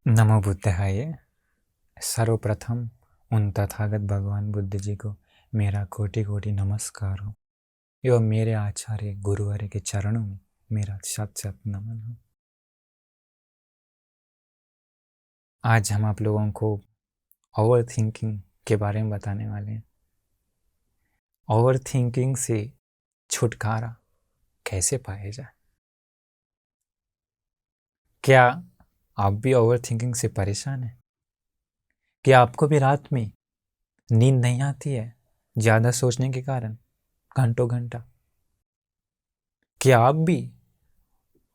नमो बुद्धाय। सर्वप्रथम उन तथागत भगवान बुद्ध जी को मेरा कोटि कोटि नमस्कार हो एवं मेरे आचार्य गुरुवर्य के चरणों में मेरा शत शत नमन हो। आज हम आप लोगों को ओवर थिंकिंग के बारे में बताने वाले हैं। ओवर थिंकिंग से छुटकारा कैसे पाया जाए। क्या आप भी ओवर थिंकिंग से परेशान हैं? क्या आपको भी रात में नींद नहीं आती है ज़्यादा सोचने के कारण घंटों घंटा? क्या आप भी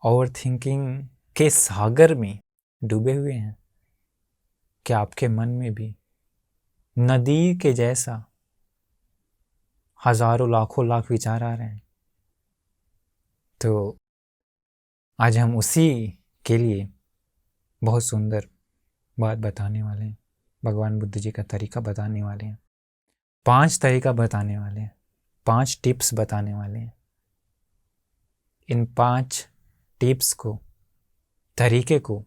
ओवर थिंकिंग के सागर में डूबे हुए हैं? क्या आपके मन में भी नदी के जैसा हजारों लाखों लाख विचार आ रहे हैं? तो आज हम उसी के लिए बहुत सुंदर बात बताने वाले हैं। भगवान बुद्ध जी का तरीका बताने वाले हैं। 5 तरीका बताने वाले हैं। 5 टिप्स बताने वाले हैं। इन 5 टिप्स को, तरीके को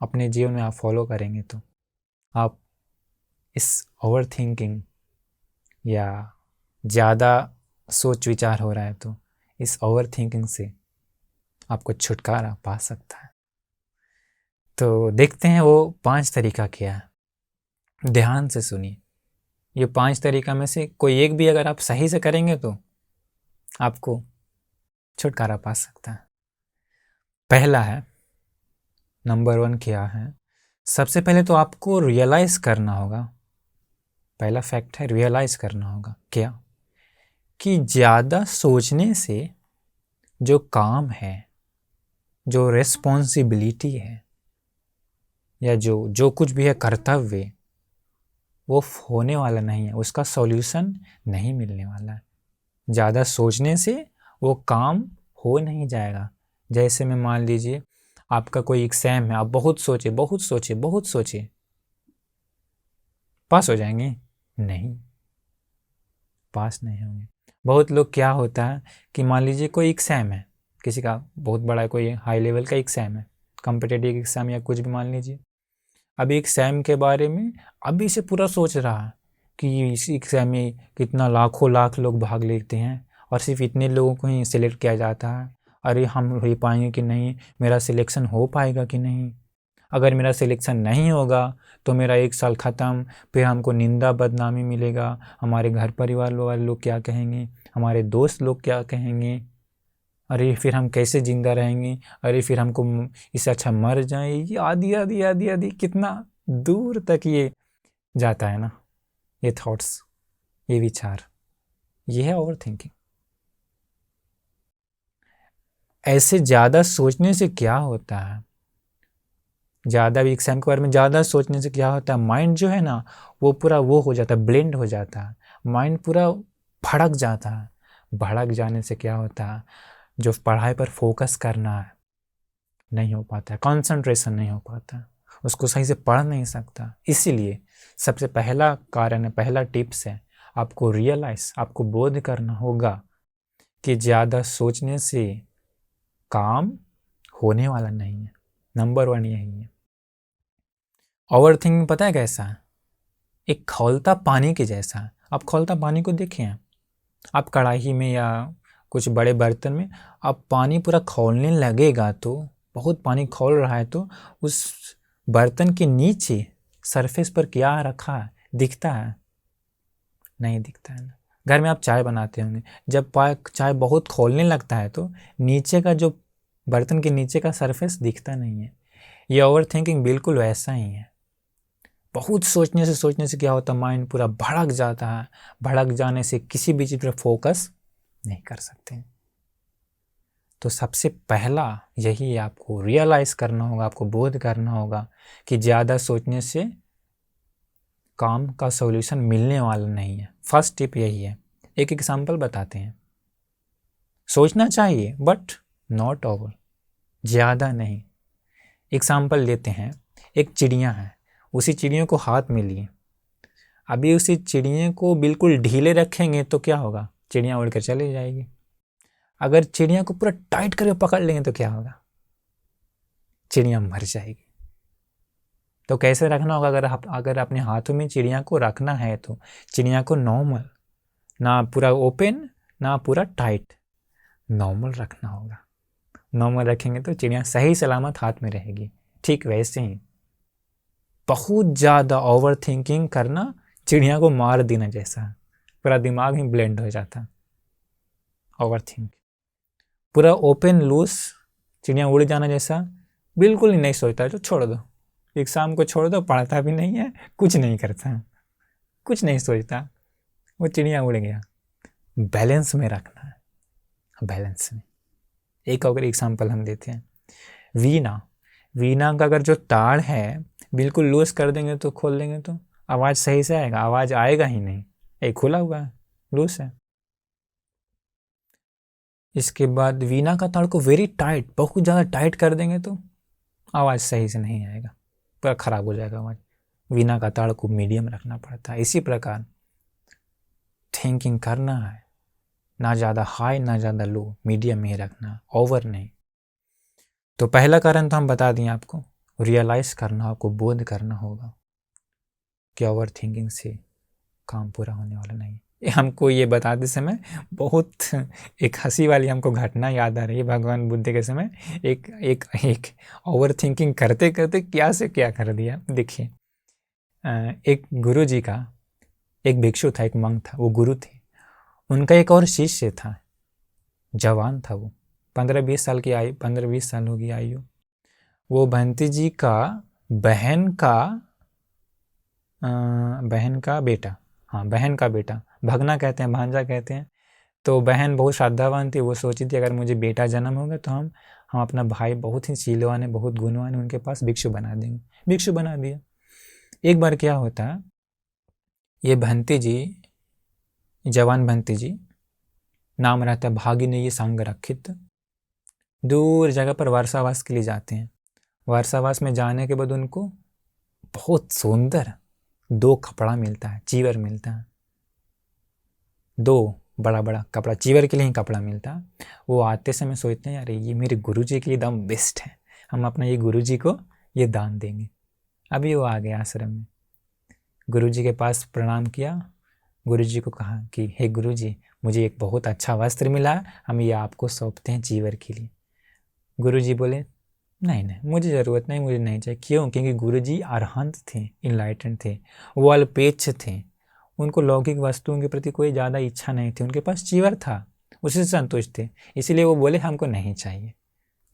अपने जीवन में आप फॉलो करेंगे तो आप इस ओवर थिंकिंग या ज़्यादा सोच विचार हो रहा है तो इस ओवर थिंकिंग से आपको छुटकारा पा सकता है। तो देखते हैं वो 5 तरीका क्या है। ध्यान से सुनिए। ये 5 तरीका में से कोई एक भी अगर आप सही से करेंगे तो आपको छुटकारा पा सकता है। पहला है, नंबर 1 क्या है? सबसे पहले तो आपको रियलाइज करना होगा। पहला फैक्ट है रियलाइज करना होगा क्या कि ज़्यादा सोचने से जो काम है, जो रिस्पॉन्सिबिलिटी है या जो कुछ भी है कर्तव्य, वो होने वाला नहीं है, उसका सॉल्यूशन नहीं मिलने वाला है। ज़्यादा सोचने से वो काम हो नहीं जाएगा। जैसे में मान लीजिए आपका कोई एग्ज़ाम है, आप बहुत सोचे बहुत सोचे बहुत सोचे, पास हो जाएंगे? नहीं, पास नहीं होंगे। बहुत लोग क्या होता है कि मान लीजिए कोई एग्ज़ाम है, किसी का बहुत बड़ा कोई हाई लेवल का एग्ज़ाम है, कॉम्पिटिटिव एग्ज़ाम या कुछ भी मान लीजिए। अभी एग्ज़ाम के बारे में अभी से पूरा सोच रहा है कि इस एग्ज़ाम में कितना लाखों लाख लोग भाग लेते हैं और सिर्फ इतने लोगों को ही सिलेक्ट किया जाता है। अरे हम हो पाएंगे कि नहीं, मेरा सिलेक्शन हो पाएगा कि नहीं, अगर मेरा सिलेक्शन नहीं होगा तो मेरा 1 साल ख़त्म, फिर हमको निंदा बदनामी मिलेगा, हमारे घर परिवार वाले लोग क्या कहेंगे, हमारे दोस्त लोग क्या कहेंगे, अरे फिर हम कैसे जिंदा रहेंगे, अरे फिर हमको इससे अच्छा मर जाए, ये आदि आदि आदि आदि कितना दूर तक ये जाता है ना, ये थॉट्स, ये विचार, ये है ओवर थिंकिंग। ऐसे ज़्यादा सोचने से क्या होता है, ज़्यादा भी एग्जाम के बारे में ज़्यादा सोचने से क्या होता है, माइंड जो है ना वो पूरा वो हो जाता है, ब्लेंड हो जाता है, माइंड पूरा भड़क जाता है। भड़क जाने से क्या होता है, जो पढ़ाई पर फोकस करना है नहीं हो पाता है, कंसंट्रेशन नहीं हो पाता है, उसको सही से पढ़ नहीं सकता। इसीलिए सबसे पहला कारण है, पहला टिप्स है, आपको रियलाइज, आपको बोध करना होगा कि ज़्यादा सोचने से काम होने वाला नहीं है। नंबर 1 यही है। ओवर थिंकिंग पता है कैसा है? एक खौलता पानी के जैसा है। आप खौलता पानी को देखें, आप कढ़ाई में या कुछ बड़े बर्तन में आप पानी पूरा खौलने लगेगा तो, बहुत पानी खौल रहा है तो उस बर्तन के नीचे सरफेस पर क्या रखा है दिखता है? नहीं दिखता है ना। घर में आप चाय बनाते होंगे, जब चाय बहुत खौलने लगता है तो नीचे का जो बर्तन के नीचे का सरफेस दिखता नहीं है। ये ओवर थिंकिंग बिल्कुल वैसा ही है। बहुत सोचने से क्या होता है, माइंड पूरा भड़क जाता है। भड़क जाने से किसी भी चीज़ पर फोकस नहीं कर सकते। तो सबसे पहला यही आपको रियलाइज़ करना होगा, आपको बोध करना होगा कि ज़्यादा सोचने से काम का सॉल्यूशन मिलने वाला नहीं है। फर्स्ट टिप यही है। एक एग्जांपल बताते हैं। सोचना चाहिए बट नॉट ओवर, ज़्यादा नहीं। एग्जांपल लेते हैं, एक चिड़िया है, उसी चिड़िया को हाथ में लिए, अभी उसी चिड़िया को बिल्कुल ढीले रखेंगे तो क्या होगा, चिड़िया उड़ कर चली जाएगी। अगर चिड़िया को पूरा टाइट करके पकड़ लेंगे तो क्या होगा, चिड़िया मर जाएगी। तो कैसे रखना होगा? अगर अपने हाथों में चिड़िया को रखना है तो चिड़िया को नॉर्मल, ना पूरा ओपन ना पूरा टाइट, नॉर्मल रखना होगा। नॉर्मल रखेंगे तो चिड़िया सही सलामत हाथ में रहेगी। ठीक वैसे ही बहुत ज़्यादा ओवर थिंकिंग करना चिड़िया को मार देना जैसा, पूरा दिमाग ही ब्लेंड हो जाता। ओवर थिंक पूरा ओपन लूज चिड़िया उड़ जाना जैसा, बिल्कुल ही नहीं सोचता है तो छोड़ दो, एग्जाम को छोड़ दो, पढ़ता भी नहीं है, कुछ नहीं करता, कुछ नहीं सोचता, वो चिड़िया उड़ गया। बैलेंस में रखना है, बैलेंस में। एक और एग्जाम्पल हम देते हैं, वीणा। वीणा का अगर जो ताड़ है बिल्कुल लूज कर देंगे तो खोल देंगे तो आवाज़ सही से आएगा? आवाज़ आएगा ही नहीं, एक खुला हुआ है, लूज है। इसके बाद वीणा का ताड़ को वेरी टाइट, बहुत ज़्यादा टाइट कर देंगे तो आवाज़ सही से नहीं आएगा, पूरा खराब हो जाएगा आवाज़। वीणा का ताड़ को मीडियम रखना पड़ता है। इसी प्रकार थिंकिंग करना है, ना ज़्यादा हाई ना ज़्यादा लो, मीडियम में ही रखना, ओवर नहीं। तो पहला कारण तो हम बता दिए आपको, रियलाइज़ करना, आपको बोध करना होगा कि ओवर थिंकिंग से काम पूरा होने वाला नहीं। हमको ये बताते समय बहुत एक हंसी वाली हमको घटना याद आ रही है। भगवान बुद्ध के समय एक एक एक ओवर थिंकिंग करते करते क्या से क्या कर दिया। देखिए, एक गुरु जी का एक भिक्षु था, एक मंक था, वो गुरु थे। उनका एक और शिष्य था, जवान था, वो 15-20 साल की आयु, 15-20 साल होगी आयु। वो बहंती जी का बहन का बेटा, हाँ बहन का बेटा, भगना कहते हैं, भांजा कहते हैं। तो बहन बहुत श्रद्धावान थी, वो सोची थी अगर मुझे बेटा जन्म होगा तो हम अपना भाई बहुत ही शीलवान है, बहुत गुणवान है, उनके पास भिक्षु बना देंगे। भिक्षु बना दिया। एक बार क्या होता है, ये भंती जी, जवान भंती जी, नाम रहता है भागिनेय संग रक्षित, दूर जगह पर वर्षावास के लिए जाते हैं। वर्षावास में जाने के बाद उनको बहुत सुंदर 2 कपड़ा मिलता है, चीवर मिलता है, 2 बड़ा बड़ा कपड़ा, चीवर के लिए ही कपड़ा मिलता है। वो आते समय सोचते हैं अरे ये मेरे गुरुजी के लिए एकदम बेस्ट है, हम अपना ये गुरुजी को ये दान देंगे। अभी वो आ गए आश्रम में, गुरुजी के पास प्रणाम किया, गुरुजी को कहा कि हे गुरुजी, मुझे एक बहुत अच्छा वस्त्र मिला, हम ये आपको सौंपते हैं चीवर के लिए। गुरुजी बोले नहीं नहीं, मुझे ज़रूरत नहीं, मुझे नहीं चाहिए। क्यों? क्योंकि गुरुजी अरहंत थे, इनलाइटेंड थे, वो अल्पेच्छ थे, उनको लौकिक वस्तुओं के प्रति कोई ज़्यादा इच्छा नहीं थी, उनके पास चीवर था, उसी से संतुष्ट थे। इसीलिए वो बोले हमको नहीं चाहिए,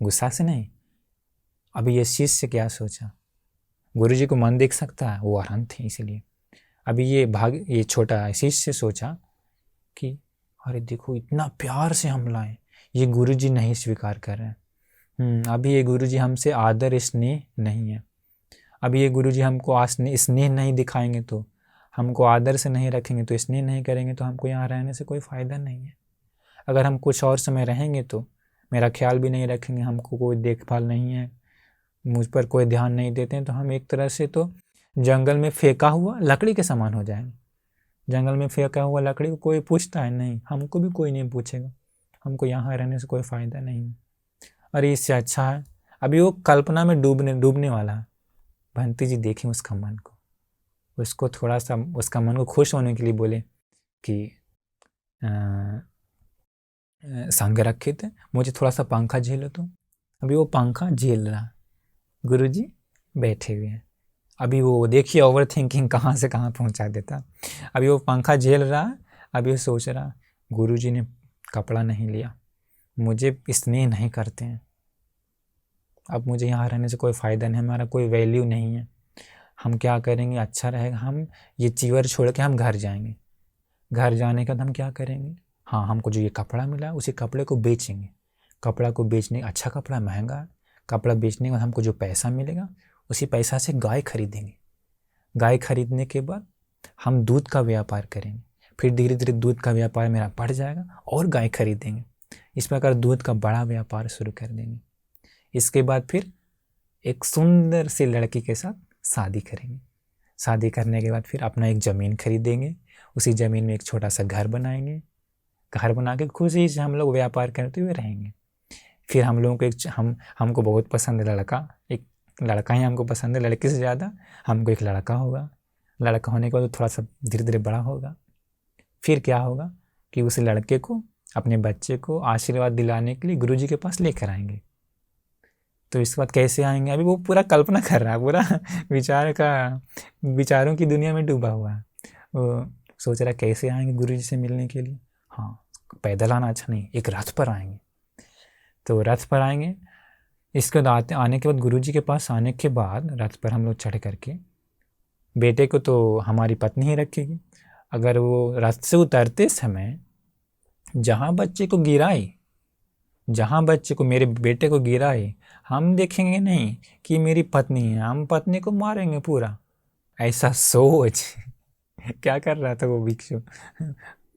गुस्सा से नहीं। अभी ये शिष्य क्या सोचा, गुरुजी को मन देख सकता है, वो अरहंत थे इसीलिए। अभी ये छोटा शिष्य सोचा कि अरे देखो इतना प्यार से हम लाए, ये गुरुजी नहीं स्वीकार कर रहे हैं, अभी ये गुरुजी हमसे आदर स्नेह नहीं है, अभी ये गुरुजी हमको स्नेह नहीं दिखाएंगे, तो हमको आदर से नहीं रखेंगे, तो स्नेह नहीं करेंगे, तो हमको यहाँ रहने से कोई फ़ायदा नहीं है। अगर हम कुछ और समय रहेंगे तो मेरा ख्याल भी नहीं रखेंगे, हमको कोई देखभाल नहीं है, मुझ पर कोई ध्यान नहीं देते हैं, तो हम एक तरह से तो जंगल में फेंका हुआ लकड़ी के समान हो जाएंगे। जंगल में फेंका हुआ लकड़ी को कोई पूछता है नहीं, हमको भी कोई नहीं पूछेगा, हमको यहाँ रहने से कोई फ़ायदा नहीं है। अरे इससे अच्छा है, अभी वो कल्पना में डूबने वाला है। भंती जी देखें उसका मन को, उसको थोड़ा सा उसका मन को खुश होने के लिए बोले कि संग रखित है, मुझे थोड़ा सा पंखा झेलो तो। अभी वो पंखा झेल रहा, गुरुजी बैठे हुए हैं। अभी वो देखिए ओवर थिंकिंग कहाँ से कहाँ पहुँचा देता। अभी वो पंखा झेल रहा, अभी वो सोच रहा गुरुजी ने कपड़ा नहीं लिया, मुझे स्नेह नहीं करते हैं, अब मुझे यहाँ रहने से कोई फ़ायदा नहीं, हमारा कोई वैल्यू नहीं है, हम क्या करेंगे, अच्छा रहेगा हम ये चीवर छोड़ के हम घर जाएंगे। घर जाने के बाद हम क्या करेंगे, हाँ हमको जो ये कपड़ा मिला उसी कपड़े को बेचेंगे, कपड़ा को बेचने, अच्छा कपड़ा महंगा है, कपड़ा बेचने के बाद हमको जो पैसा मिलेगा उसी पैसा से गाय खरीदेंगे। गाय खरीदने के बाद हम दूध का व्यापार करेंगे, फिर धीरे धीरे दूध का व्यापार मेरा बढ़ जाएगा और गाय खरीदेंगे। इस प्रकार दूध का बड़ा व्यापार शुरू कर देंगे। इसके बाद फिर एक सुंदर सी लड़की के साथ शादी करेंगे। शादी करने के बाद फिर अपना एक ज़मीन खरीदेंगे, उसी ज़मीन में एक छोटा सा घर बनाएंगे, घर बना के खुशी से हम लोग व्यापार करते हुए रहेंगे। फिर हम लोगों को हमको बहुत पसंद लड़का एक लड़का ही हमको पसंद है लड़की से ज़्यादा, हमको एक लड़का होगा, लड़का होने के बाद थोड़ा सा धीरे धीरे बड़ा होगा, फिर क्या होगा कि उस लड़के को, अपने बच्चे को आशीर्वाद दिलाने के लिए गुरुजी के पास लेकर आएंगे। तो इसके बाद कैसे आएंगे, अभी वो पूरा कल्पना कर रहा है, पूरा विचारों की दुनिया में डूबा हुआ है। वो सोच रहा है कैसे आएंगे गुरुजी से मिलने के लिए। हाँ, पैदल आना अच्छा नहीं, एक रथ पर आएंगे। तो रथ पर आएंगे, इसके बाद आने के बाद गुरुजी के पास आने के बाद रथ पर हम लोग चढ़ करके बेटे को तो हमारी पत्नी ही रखेगी। अगर वो रथ से उतरते समय जहाँ बच्चे को गिराए, जहाँ बच्चे को, मेरे बेटे को गिराए, हम देखेंगे नहीं कि मेरी पत्नी है, हम पत्नी को मारेंगे पूरा। ऐसा सोच क्या कर रहा था वो भिक्षु,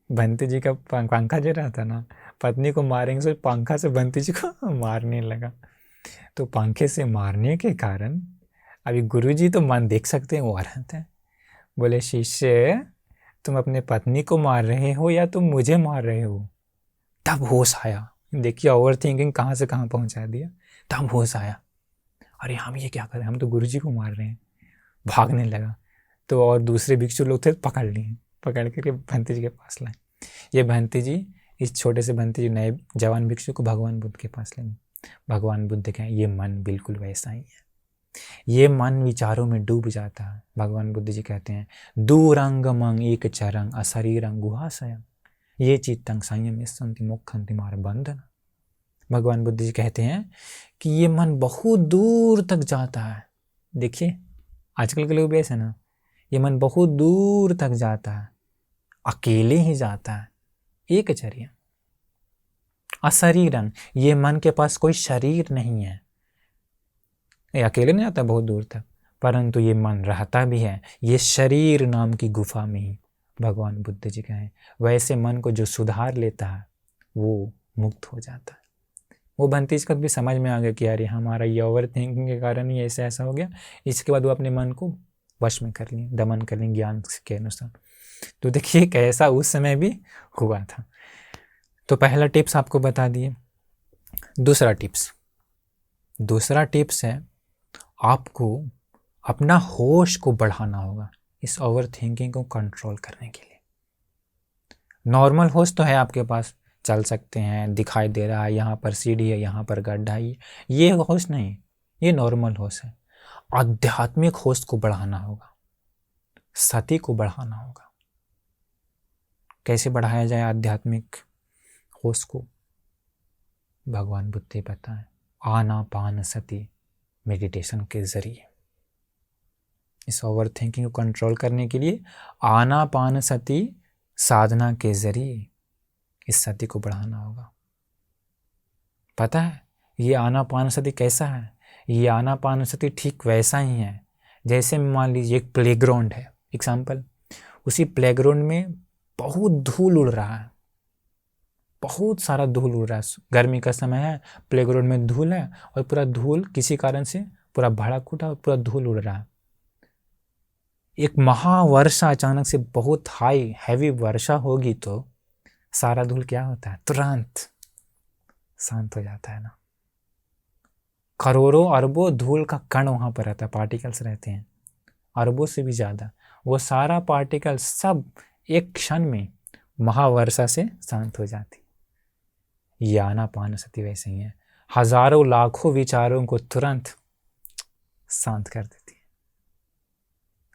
बंती जी का पंखा जो रहा था ना, पत्नी को मारेंगे, सो पंखा से बंती जी को मारने लगा। तो पंखे से मारने के कारण अभी गुरुजी तो मन देख सकते हैं, वो औरत है। बोले शिष्य, तुम अपने पत्नी को मार रहे हो या तुम मुझे मार रहे हो? तब होश आया। देखिए ओवर थिंकिंग कहाँ से कहाँ पहुँचा दिया। तब होश आया, अरे हम ये क्या कर रहे हैं, हम तो गुरुजी को मार रहे हैं। भागने लगा। तो और दूसरे भिक्षु लोग थे, पकड़ लिए, पकड़ करके भंती जी के पास लाए। ये भंती जी, इस छोटे से भंती जी नए जवान भिक्षु को भगवान बुद्ध के पास लेंगे। भगवान बुद्ध कहें ये मन बिल्कुल वैसा ही है, ये मन विचारों में डूब जाता है। भगवान बुद्ध जी कहते हैं दूरंगमं एक चरंग अशरीरं गुहाशयं ये चित्तंग संयम संति मोक्षंति मार बंधन। भगवान बुद्ध जी कहते हैं कि ये मन बहुत दूर तक जाता है। देखिए आजकल के लोग भी ऐसे ना, ये मन बहुत दूर तक जाता है, अकेले ही जाता है, एक चर्या अशरीरं, ये मन के पास कोई शरीर नहीं है, ये अकेले नहीं जाता बहुत दूर तक, परंतु ये मन रहता भी है ये शरीर नाम की गुफा में ही। भगवान बुद्ध जी कहें वैसे मन को जो सुधार लेता है वो मुक्त हो जाता है। वो भंतीज को भी समझ में आ गया कि यार हमारा ये ओवर थिंकिंग के कारण ही ऐसा हो गया। इसके बाद वो अपने मन को वश में कर लिए, दमन कर लिए ज्ञान के अनुसार। तो देखिए कैसा उस समय भी हुआ था। तो पहला टिप्स आपको बता दिए। दूसरा टिप्स है आपको अपना होश को बढ़ाना होगा इस ओवर थिंकिंग को कंट्रोल करने के लिए। नॉर्मल होश तो है आपके पास, चल सकते हैं, दिखाई दे रहा है, यहाँ पर सीढ़ी है, यहाँ पर गड्ढा है, ये होश नहीं, ये नॉर्मल होश है। आध्यात्मिक होश को बढ़ाना होगा, सती को बढ़ाना होगा। कैसे बढ़ाया जाए आध्यात्मिक होश को? भगवान बुद्ध बताएं आनापान सती मेडिटेशन के जरिए। इस ओवर थिंकिंग को कंट्रोल करने के लिए आनापान सती साधना के जरिए इस सती को बढ़ाना होगा। पता है ये आनापान सती कैसा है? ये आनापान सती ठीक वैसा ही है जैसे मान लीजिए एक प्लेग्राउंड है, एग्जाम्पल, उसी प्लेग्राउंड में बहुत धूल उड़ रहा है, बहुत सारा धूल उड़ रहा है, गर्मी का समय है, प्लेग्राउंड में धूल है और पूरा धूल किसी कारण से पूरा भड़क उठा और पूरा धूल उड़ रहा है। एक महावर्षा अचानक से बहुत हाई हैवी वर्षा होगी तो सारा धूल क्या होता है, तुरंत शांत हो जाता है ना। करोड़ों अरबों धूल का कण वहां पर रहता है, पार्टिकल्स रहते हैं अरबों से भी ज्यादा, वो सारा पार्टिकल सब एक क्षण में महावर्षा से शांत हो जाती। ये आनापान सती वैसे ही है, हजारों लाखों विचारों को तुरंत शांत कर देती है।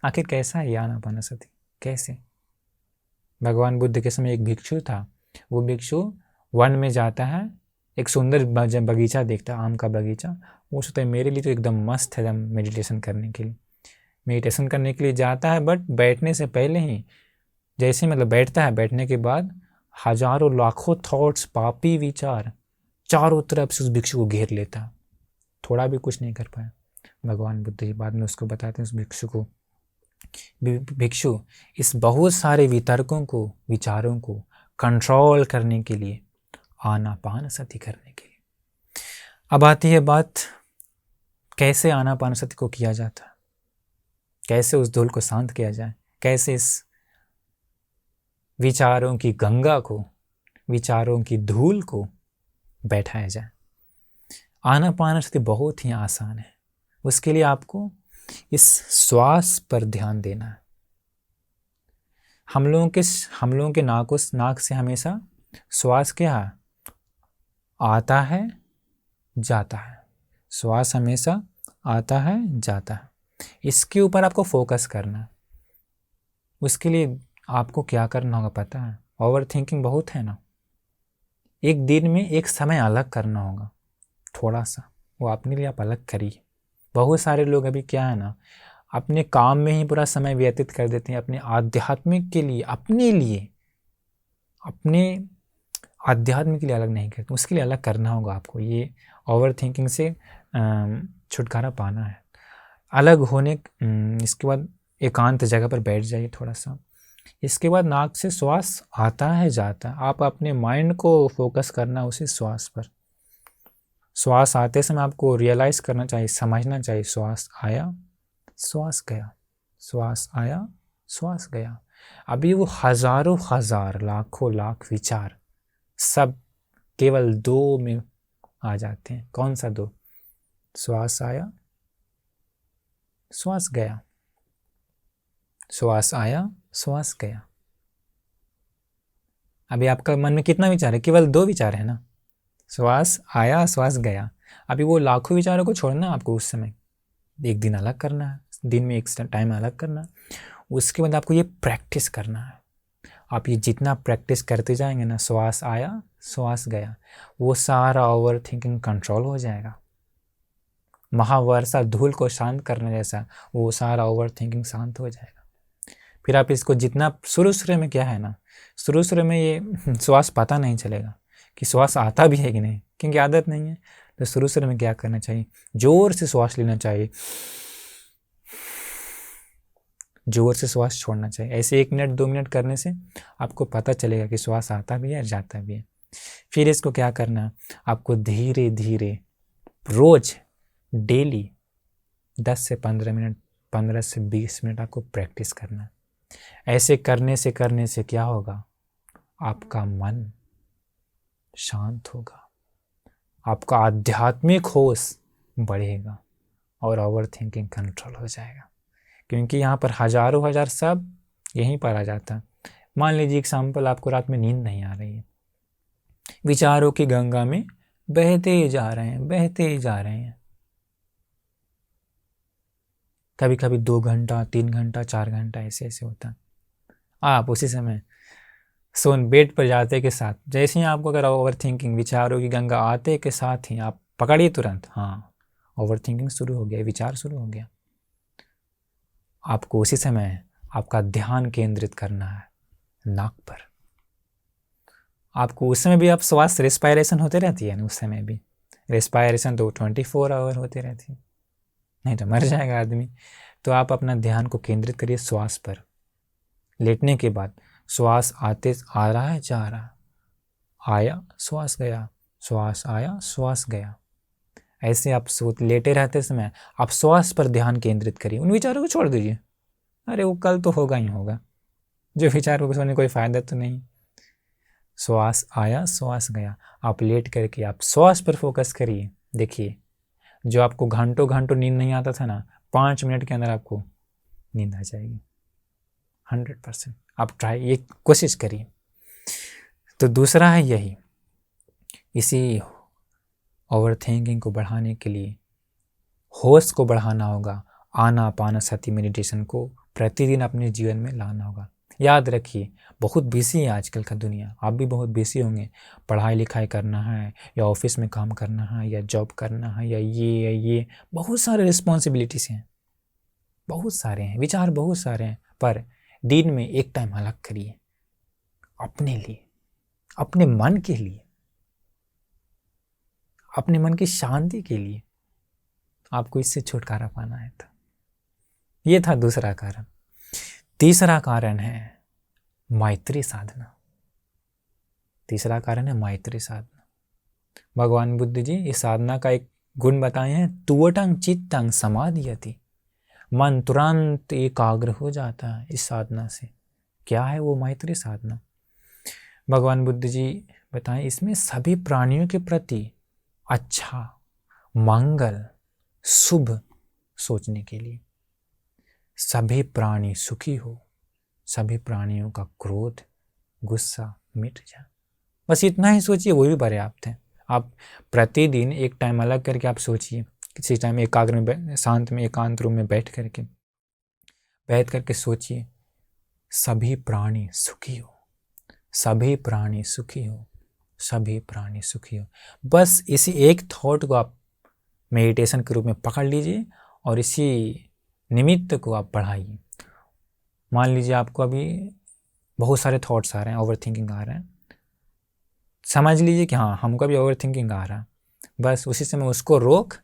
आखिर कैसा है ये आनापान सती, कैसे? भगवान बुद्ध के समय एक भिक्षु था, वो भिक्षु वन में जाता है, एक सुंदर बगीचा देखता है, आम का बगीचा। वो सोचता है मेरे लिए तो एकदम मस्त है मेडिटेशन करने के लिए। मेडिटेशन करने के लिए जाता है, बट बैठने से पहले ही जैसे मतलब बैठता है, बैठने के बाद हजारों लाखों थॉट्स, पापी विचार चारों तरफ से उस भिक्षु को घेर लेता है, थोड़ा भी कुछ नहीं कर पाया। भगवान बुद्ध जी बाद में उसको बताते हैं उस भिक्षु को, भिक्षु इस बहुत सारे वितर्कों को, विचारों को कंट्रोल करने के लिए आनापान सती करने के लिए। अब आती है बात कैसे आनापान सती को किया जाता है, कैसे उस धूल को शांत किया जाए, कैसे इस विचारों की गंगा को, विचारों की धूल को बैठाया जाए। आनापान सती बहुत ही आसान है, उसके लिए आपको इस श्वास पर ध्यान देना है। हम लोगों के नाक से हमेशा श्वास क्या है, आता है जाता है। श्वास हमेशा आता है जाता है। इसके ऊपर आपको फोकस करना है। उसके लिए आपको क्या करना होगा पता है? ओवर थिंकिंग बहुत है ना, एक दिन में एक समय अलग करना होगा थोड़ा सा, वो अपने लिए आप अलग करिए। बहुत सारे लोग अभी क्या है ना, अपने काम में ही पूरा समय व्यतीत कर देते हैं, अपने आध्यात्मिक के लिए, अपने आध्यात्म के लिए अलग नहीं करते। उसके लिए अलग करना होगा आपको। ये ओवर थिंकिंग से छुटकारा पाना है, अलग होने। इसके बाद एकांत जगह पर बैठ जाइए थोड़ा सा। इसके बाद नाक से श्वास आता है जाता है, आप अपने माइंड को फोकस करना उसी श्वास पर। श्वास आते समय आपको रियलाइज करना चाहिए, समझना चाहिए, श्वास आया श्वास गया, श्वास आया श्वास गया। अभी वो हजारों हजार लाखों लाख विचार सब केवल दो में आ जाते हैं। कौन सा दो? श्वास आया श्वास गया, श्वास आया श्वास गया। अभी आपका मन में कितना विचार है? केवल दो विचार है ना, श्वास आया श्वास गया। अभी वो लाखों विचारों को छोड़ना है आपको। उस समय एक दिन अलग करना है, दिन में एक टाइम अलग करना है। उसके बाद आपको ये प्रैक्टिस करना है। आप ये जितना प्रैक्टिस करते जाएंगे ना, श्वास आया श्वास गया, वो सारा ओवर थिंकिंग कंट्रोल हो जाएगा। महावर्षा धूल को शांत करने जैसा वो सारा ओवर थिंकिंग शांत हो जाएगा। फिर आप इसको जितना शुरू में क्या है ना, शुरू में ये श्वास पता नहीं चलेगा कि श्वास आता भी है कि नहीं, क्योंकि आदत नहीं है। तो शुरू में क्या करना चाहिए? जोर से श्वास लेना चाहिए, जोर से श्वास छोड़ना चाहिए। ऐसे 1 मिनट 2 मिनट करने से आपको पता चलेगा कि श्वास आता भी है जाता भी है। फिर इसको क्या करना, आपको धीरे धीरे रोज डेली 10 से 15 मिनट, 15 से 20 मिनट आपको प्रैक्टिस करना है। ऐसे करने से क्या होगा? आपका मन शांत होगा, आपका आध्यात्मिक होश बढ़ेगा और ओवर थिंकिंग कंट्रोल हो जाएगा। क्योंकि यहाँ पर हजारों हजार सब यहीं पर आ जाता है। मान लीजिए एग्जाम्पल, आपको रात में नींद नहीं आ रही है, विचारों की गंगा में बहते ही जा रहे हैं, बहते ही जा रहे हैं। कभी कभी 2 घंटा 3 घंटा 4 घंटा ऐसे ऐसे होता है। आप उसी समय बेड पर जाते के साथ, जैसे ही आपको अगर ओवर थिंकिंग विचारों की गंगा आते के साथ ही आप पकड़िए तुरंत, हाँ ओवर थिंकिंग शुरू हो गया, विचार शुरू हो गया। आपको उसी समय आपका ध्यान केंद्रित करना है नाक पर। आपको उस समय भी आप श्वास रेस्पायरेशन होते रहती है ना, उस समय भी रेस्पायरेशन तो 24 आवर होते रहती है, नहीं तो मर जाएगा आदमी। तो आप अपना ध्यान को केंद्रित करिए श्वास पर। लेटने के बाद श्वास आते आ रहा है जा रहा, आया श्वास गया, श्वास आया श्वास गया। ऐसे आप लेटे रहते समय आप श्वास पर ध्यान केंद्रित करिए। उन विचारों को छोड़ दीजिए, अरे वो कल तो होगा ही होगा, जो विचारों को सोने कोई फायदा तो नहीं। श्वास आया श्वास गया, आप लेट करके आप श्वास पर फोकस करिए। देखिए जो आपको घंटों घंटों नींद नहीं आता था ना, 5 मिनट के अंदर आपको नींद आ जाएगी 100%। आप ट्राई, ये कोशिश करिए। तो दूसरा है यही, इसी ओवर थिंकिंग को बढ़ाने के लिए होश को बढ़ाना होगा। आनापानसति मेडिटेशन को प्रतिदिन अपने जीवन में लाना होगा। याद रखिए बहुत बिजी है आजकल का दुनिया, आप भी बहुत बिजी होंगे। पढ़ाई लिखाई करना है या ऑफिस में काम करना है या जॉब करना है या ये बहुत सारे रिस्पॉन्सिबिलिटीज हैं, बहुत सारे हैं, विचार बहुत सारे हैं। पर दिन में एक टाइम अलग करिए अपने लिए, अपने मन के लिए, अपने मन की शांति के लिए। आपको इससे छुटकारा पाना है। तो ये था दूसरा कारण। तीसरा कारण है मैत्री साधना। तीसरा कारण है मैत्री साधना। भगवान बुद्ध जी इस साधना का एक गुण बताए हैं, तुवटंग चित्तंग समाधियति। मन तुरंत एकाग्र हो जाता है इस साधना से। क्या है वो मैत्री साधना? भगवान बुद्ध जी बताएं, इसमें सभी प्राणियों के प्रति अच्छा, मंगल, शुभ सोचने के लिए। सभी प्राणी सुखी हो, सभी प्राणियों का क्रोध गुस्सा मिट जाए। बस इतना ही सोचिए, वो भी पर्याप्त है। आप प्रतिदिन एक टाइम अलग करके आप सोचिए, किसी टाइम एकाग्र में, शांत में, एकांत रूम में बैठ करके सोचिए, सभी प्राणी सुखी हो, सभी प्राणी सुखी हो, सभी प्राणी सुखी हो। बस इसी एक थॉट को आप मेडिटेशन के रूप में पकड़ लीजिए और इसी निमित्त को आप बढ़ाइए। मान लीजिए आपको अभी बहुत सारे थॉट्स आ रहे हैं, ओवर थिंकिंग आ रहे हैं, समझ लीजिए कि हाँ हमको भी ओवर थिंकिंग आ रहा है। बस उसी समय उसको रोक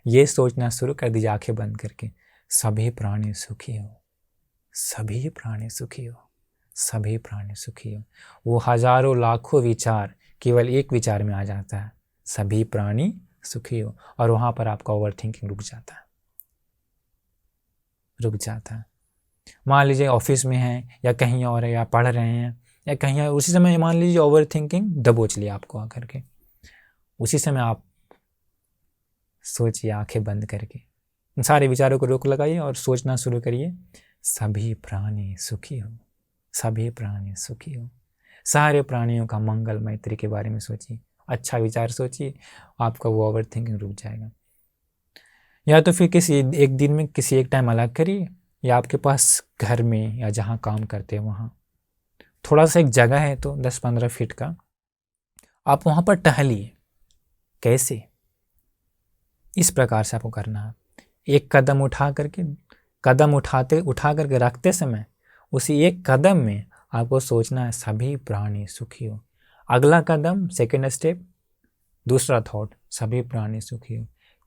ये सोचना शुरू कर दीजिए आंखें बंद करके, सभी प्राणी सुखी हो, सभी प्राणी सुखी हो, सभी प्राणी सुखी हो। वो हजारों लाखों विचार केवल एक विचार में आ जाता है, सभी प्राणी सुखी हो, और वहाँ पर आपका ओवर थिंकिंग रुक जाता है। मान लीजिए ऑफिस में हैं या कहीं और है, या पढ़ रहे हैं या कहीं और, उसी समय मान लीजिए ओवर थिंकिंग दबोच लिया आपको आकर के। उसी समय आप सोचिए आंखें बंद करके, उन सारे विचारों को रोक लगाइए और सोचना शुरू करिए, सभी प्राणी सुखी हो, सभी प्राणी सुखी हो। सारे प्राणियों का मंगल मैत्री के बारे में सोचिए, अच्छा विचार सोचिए, आपका वो ओवर थिंकिंग रुक जाएगा। या तो फिर किसी एक दिन में किसी एक टाइम अलग करिए, या आपके पास घर में या जहाँ काम करते हैं वहाँ थोड़ा सा एक जगह है तो 10-15 फीट का, आप वहाँ पर टहलिए। कैसे? इस प्रकार से आपको करना है, एक कदम उठा करके रखते समय उसी एक कदम में आपको सोचना है, सभी प्राणी सुखी हो। अगला कदम, सेकेंड स्टेप, दूसरा थॉट, सभी प्राणी सुखी हो।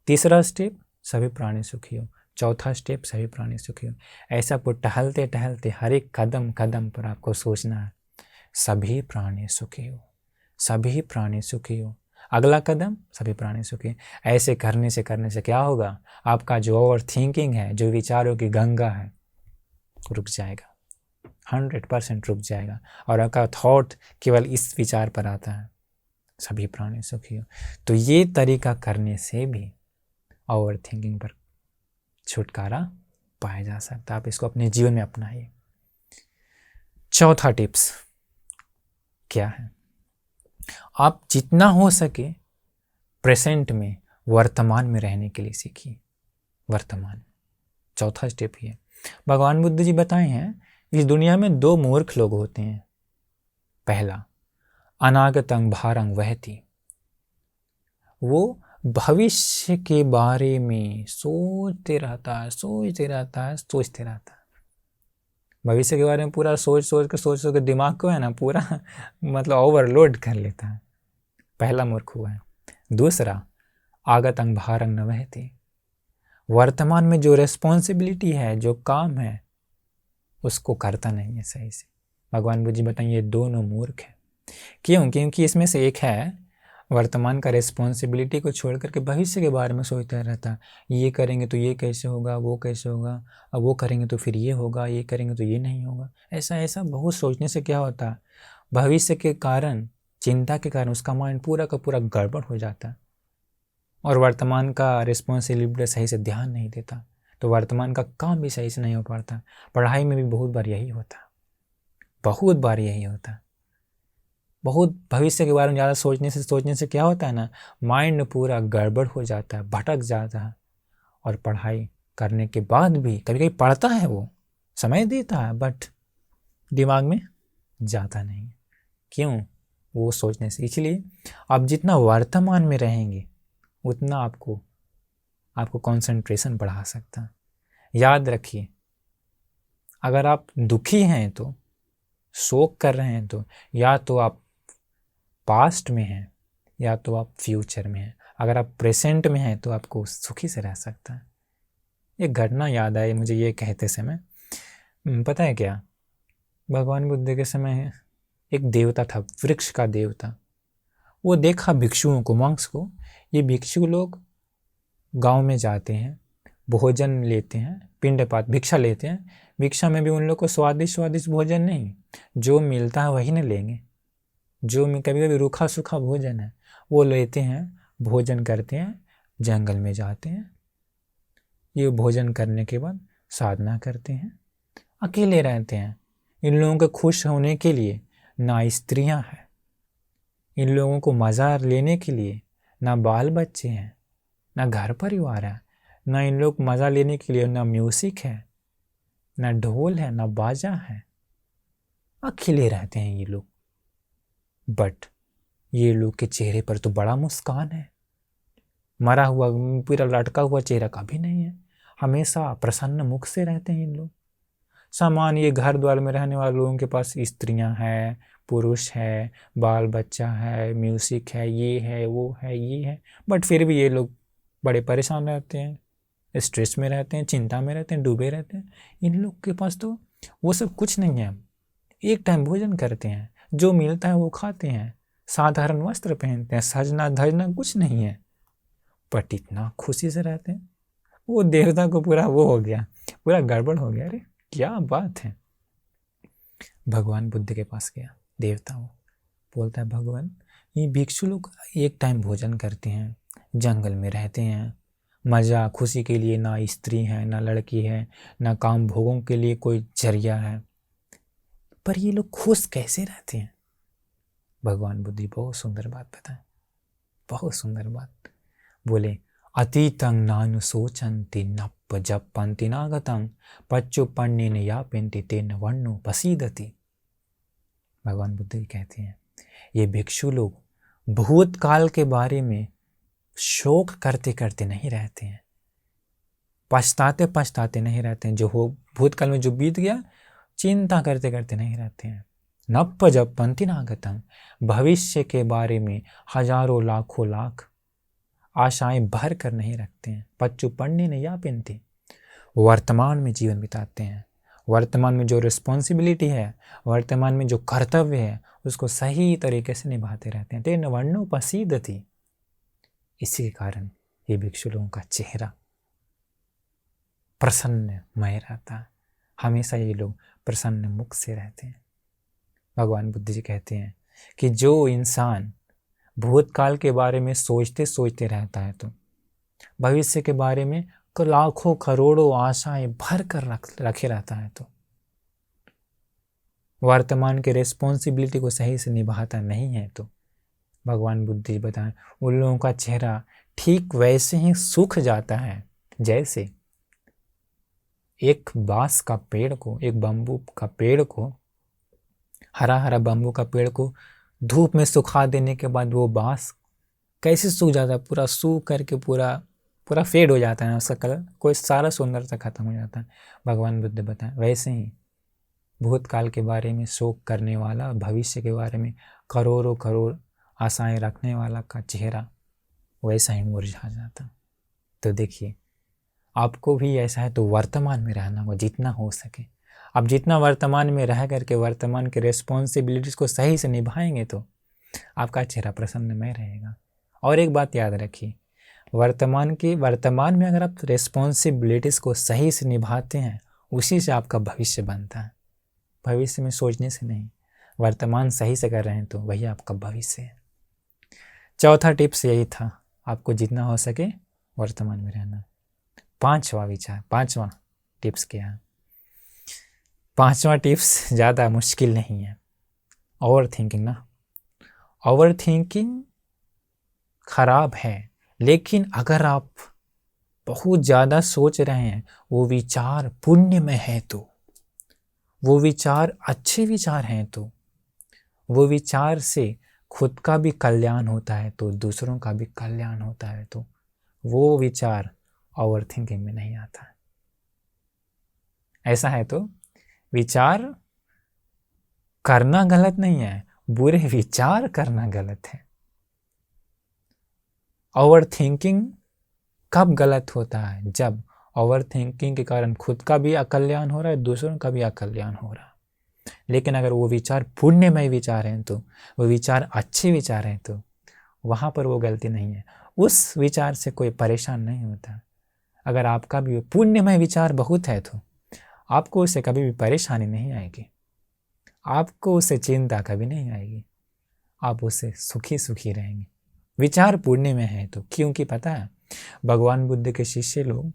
तीसरा स्टेप, सभी प्राणी सुखी हो। चौथा स्टेप, सभी प्राणी सुखी हो। ऐसा आपको टहलते टहलते हर एक कदम कदम पर आपको सोचना है, सभी प्राणी सुखी हो, सभी प्राणी सुखी हो। अगला कदम, सभी प्राणी सुखी। ऐसे करने से क्या होगा, आपका जो ओवर थिंकिंग है, जो विचारों की गंगा है, रुक जाएगा, 100% रुक जाएगा, और आपका थॉट केवल इस विचार पर आता है, सभी प्राणी सुखी हो। तो ये तरीका करने से भी ओवर थिंकिंग पर छुटकारा पाया जा सकता है। आप इसको अपने जीवन में अपनाइए। चौथा टिप्स क्या है, आप जितना हो सके प्रेजेंट में, वर्तमान में रहने के लिए सीखिए। वर्तमान, चौथा स्टेप ये। भगवान बुद्ध जी बताए हैं, इस दुनिया में 2 मूर्ख लोग होते हैं। पहला, अनागतं भारं वहति, वो भविष्य के बारे में सोचते रहता है। भविष्य के बारे में पूरा सोच के दिमाग को है ना पूरा मतलब ओवरलोड कर लेता है। पहला मूर्ख हुआ है। दूसरा, आगतं भारं न वहति, वर्तमान में जो रेस्पॉन्सिबिलिटी है, जो काम है, उसको करता नहीं है सही से। भगवान बुद्ध जी बताएं, ये दोनों मूर्ख हैं। क्यों? क्योंकि इसमें से एक है वर्तमान का रेस्पॉन्सिबिलिटी को छोड़ करके भविष्य के बारे में सोचता रहता है, ये करेंगे तो ये कैसे होगा, वो कैसे होगा, अब वो करेंगे तो फिर ये होगा, ये करेंगे तो ये नहीं होगा। ऐसा बहुत सोचने से क्या होता है, भविष्य के कारण, चिंता के कारण उसका माइंड पूरा का पूरा गड़बड़ हो जाता है, और वर्तमान का रिस्पॉन्सिबिलिटी सही से ध्यान नहीं देता, तो वर्तमान का काम भी सही से नहीं हो पाता। पढ़ाई में भी बहुत बार यही होता है, बहुत बार यही होता है। बहुत भविष्य के बारे में ज़्यादा सोचने से क्या होता है ना, माइंड पूरा गड़बड़ हो जाता है, भटक जाता है, और पढ़ाई करने के बाद भी कभी कभी पढ़ता है, वो समय देता है, बट दिमाग में जाता नहीं। क्यों? वो सोचने से। इसलिए आप जितना वर्तमान में रहेंगे उतना आपको कंसंट्रेशन बढ़ा सकता है। याद रखिए, अगर आप दुखी हैं तो, शोक कर रहे हैं तो, या तो आप पास्ट में हैं या तो आप फ्यूचर में हैं। अगर आप प्रेजेंट में हैं तो आपको सुखी से रह सकता है। एक घटना याद आई मुझे ये कहते समय, पता है क्या, भगवान बुद्ध के समय एक देवता था, वृक्ष का देवता। वो देखा भिक्षुओं को, मॉन्क्स को, ये भिक्षु लोग गांव में जाते हैं, भोजन लेते हैं, पिंडपात भिक्षा लेते हैं। भिक्षा में भी उन लोग को स्वादिष्ट भोजन नहीं, जो मिलता है वही न लेंगे। जो कभी कभी रूखा सूखा भोजन है वो लेते हैं, भोजन करते हैं, जंगल में जाते हैं। ये भोजन करने के बाद साधना करते हैं, अकेले रहते हैं। इन लोगों के खुश होने के लिए ना स्त्रियां हैं, इन लोगों को मज़ा लेने के लिए ना बाल बच्चे हैं, ना घर परिवार है, ना इन लोग मज़ा लेने के लिए ना म्यूज़िक है, ना ढोल है, ना बाजा है। अकेले रहते हैं ये लोग। बट ये लोग के चेहरे पर तो बड़ा मुस्कान है। मरा हुआ पूरा लटका हुआ चेहरा कभी नहीं है, हमेशा प्रसन्न मुख से रहते हैं इन लोग। सामान्य घर द्वार में रहने वाले लोगों के पास स्त्रियां हैं, पुरुष है, बाल बच्चा है, म्यूजिक है, ये है, वो है, ये है, बट फिर भी ये लोग बड़े परेशान रहते हैं, स्ट्रेस में रहते हैं, चिंता में रहते हैं, डूबे रहते हैं। इन लोग के पास तो वो सब कुछ नहीं है। एक टाइम भोजन करते हैं, जो मिलता है वो खाते हैं, साधारण वस्त्र पहनते हैं, सजना धजना कुछ नहीं है, बट इतना खुशी से रहते हैं। वो देवता को पूरा वो हो गया, पूरा गड़बड़ हो गया। अरे क्या बात है। भगवान बुद्ध के पास गया देवता, वो बोलता है भगवान ये भिक्षु लोग एक टाइम भोजन करते हैं, जंगल में रहते हैं, मज़ा खुशी के लिए ना स्त्री है, ना लड़की है, ना काम भोगों के लिए कोई जरिया है, पर ये लोग खुश कैसे रहते हैं। भगवान बुद्ध बहुत सुंदर बात बताए, बहुत सुंदर बात बोले, अतीतं नानु सोचन्ति नप्प जप्पन्ति नागतं पच्चुपन्नेन यापन्ति तेन वर्णो पसीदति। भगवान बुद्ध कहते हैं ये भिक्षु लोग भूतकाल के बारे में शोक करते करते नहीं रहते हैं, पछताते पछताते नहीं रहते हैं, जो हो भूतकाल में जो बीत गया चिंता करते करते नहीं रहते हैं। नप्प जप्पन्ति नागतं, भविष्य के बारे में हजारों लाखों लाख आशाएं भर कर नहीं रखते हैं। पच्चू पढ़ने ने या पिनती, वर्तमान में जीवन बिताते हैं, वर्तमान में जो रिस्पॉन्सिबिलिटी है, वर्तमान में जो कर्तव्य है उसको सही तरीके से निभाते रहते हैं। तेन वर्णो पसीदति, इसी के कारण ये भिक्षु लोगों का चेहरा प्रसन्नमय रहता है, हमेशा ये लोग प्रसन्न मुख से रहते हैं। भगवान बुद्ध जी कहते हैं कि जो इंसान भूतकाल के बारे में सोचते सोचते रहता है तो भविष्य के बारे में लाखों करोड़ों आशाएं भर कर रखे रहता है, तो वर्तमान के रिस्पॉन्सिबिलिटी को सही से निभाता नहीं है, तो भगवान बुद्ध जी बताएं उन लोगों का चेहरा ठीक वैसे ही सूख जाता है जैसे एक बांस का पेड़ को, एक बम्बू का पेड़ को, हरा हरा बम्बू का पेड़ को धूप में सुखा देने के बाद वो बांस कैसे सूख जाता है, पूरा सूख करके पूरा फेड हो जाता है, उसका कलर कोई सारा सुंदरता खत्म हो जाता है। भगवान बुद्ध बताएं वैसे ही भूतकाल के बारे में शोक करने वाला, भविष्य के बारे में करोड़ों करोड़ आशाएं रखने वाला का चेहरा वैसा ही मुरझा जाता। तो देखिए आपको भी ऐसा है तो वर्तमान में रहना होगा जितना हो सके। आप जितना वर्तमान में रह करके वर्तमान के रिस्पॉन्सिबिलिटीज को सही से निभाएंगे तो आपका चेहरा प्रसन्नमय रहेगा। और एक बात याद रखिए, वर्तमान में अगर आप रिस्पॉन्सिबिलिटीज को सही से निभाते हैं उसी से आपका भविष्य बनता है। भविष्य में सोचने से नहीं, वर्तमान सही से कर रहे हैं तो वही आपका भविष्य है। चौथा टिप्स यही था, आपको जितना हो सके वर्तमान में रहना। पांचवा टिप्स क्या है? पांचवा टिप्स ज़्यादा मुश्किल नहीं है, ओवर थिंकिंग ना। ओवर थिंकिंग खराब है, लेकिन अगर आप बहुत ज़्यादा सोच रहे हैं, वो विचार पुण्यमय है तो, वो विचार अच्छे विचार हैं तो, वो विचार से खुद का भी कल्याण होता है तो दूसरों का भी कल्याण होता है, तो वो विचार ओवर थिंकिंग में नहीं आता है। ऐसा है तो विचार करना गलत नहीं है, बुरे विचार करना गलत है। ओवर थिंकिंग कब गलत होता है? जब ओवर थिंकिंग के कारण खुद का भी अकल्याण हो रहा है, दूसरों का भी अकल्याण हो रहा है। लेकिन अगर वो विचार पुण्यमय विचार हैं तो, वो विचार अच्छे विचार हैं तो वहाँ पर वो गलती नहीं है, उस विचार से कोई परेशान नहीं होता। अगर आपका भी पुण्यमय विचार बहुत है तो आपको उससे कभी भी परेशानी नहीं आएगी, आपको उससे चिंता कभी नहीं आएगी, आप उससे सुखी सुखी रहेंगे। विचार पुण्य में है तो, क्योंकि पता है भगवान बुद्ध के शिष्य लोग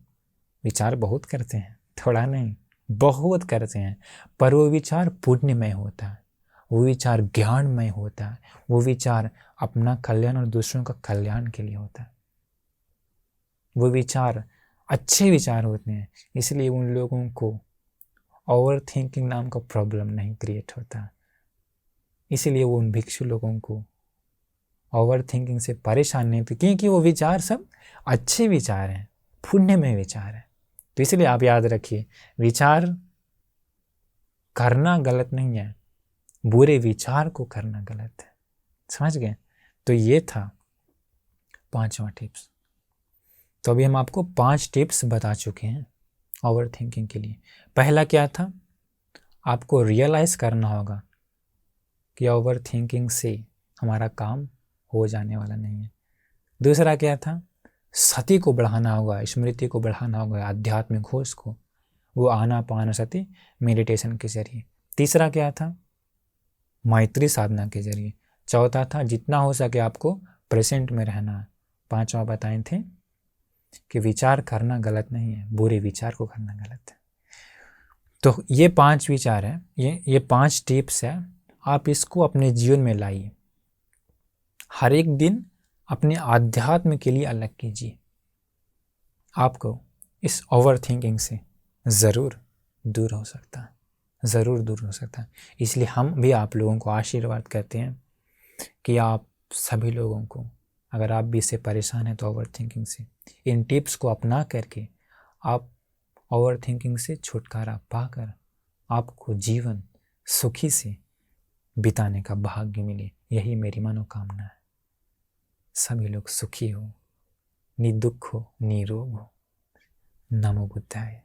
विचार बहुत करते हैं, थोड़ा नहीं, बहुत करते हैं, पर वो विचार पुण्यमय होता है, वो विचार ज्ञानमय होता है, वो विचार अपना कल्याण और दूसरों का कल्याण के लिए होता है, वो विचार अच्छे विचार होते हैं। इसलिए उन लोगों को ओवर थिंकिंग नाम का प्रॉब्लम नहीं क्रिएट होता। इसीलिए वो उन भिक्षु लोगों को ओवर थिंकिंग से परेशान नहीं होते, क्योंकि वो विचार सब अच्छे विचार हैं, पुण्यमय विचार है। तो इसलिए आप याद रखिए, विचार करना गलत नहीं है, बुरे विचार को करना गलत है। समझ गए? तो ये था 5वां टिप्स। तो अभी हम आपको 5 टिप्स बता चुके हैं ओवर थिंकिंग के लिए। पहला क्या था? आपको रियलाइज करना होगा कि ओवर थिंकिंग से हमारा काम हो जाने वाला नहीं है। दूसरा क्या था? सती को बढ़ाना होगा, स्मृति को बढ़ाना होगा, आध्यात्मिक होश को, वो आनापानसति मेडिटेशन के जरिए। तीसरा क्या था? मैत्री साधना के जरिए। चौथा था जितना हो सके आपको प्रेजेंट में रहना है। 5वां बताए थे कि विचार करना गलत नहीं है, बुरे विचार को करना गलत है। तो ये 5 विचार है, ये 5 टिप्स है, आप इसको अपने जीवन में लाइए। हर एक दिन अपने आध्यात्म के लिए अलग कीजिए, आपको इस ओवर थिंकिंग से ज़रूर दूर हो सकता है, ज़रूर दूर हो सकता है। इसलिए हम भी आप लोगों को आशीर्वाद करते हैं कि आप सभी लोगों को, अगर आप भी इससे परेशान हैं तो ओवर थिंकिंग से, इन टिप्स को अपना करके आप ओवर थिंकिंग से छुटकारा पाकर आपको जीवन सुखी से बिताने का भाग्य मिले। यही मेरी मनोकामना है। सभी लोग सुखी हो, निदुख हो, निरोग हो। नमो बुद्धाय।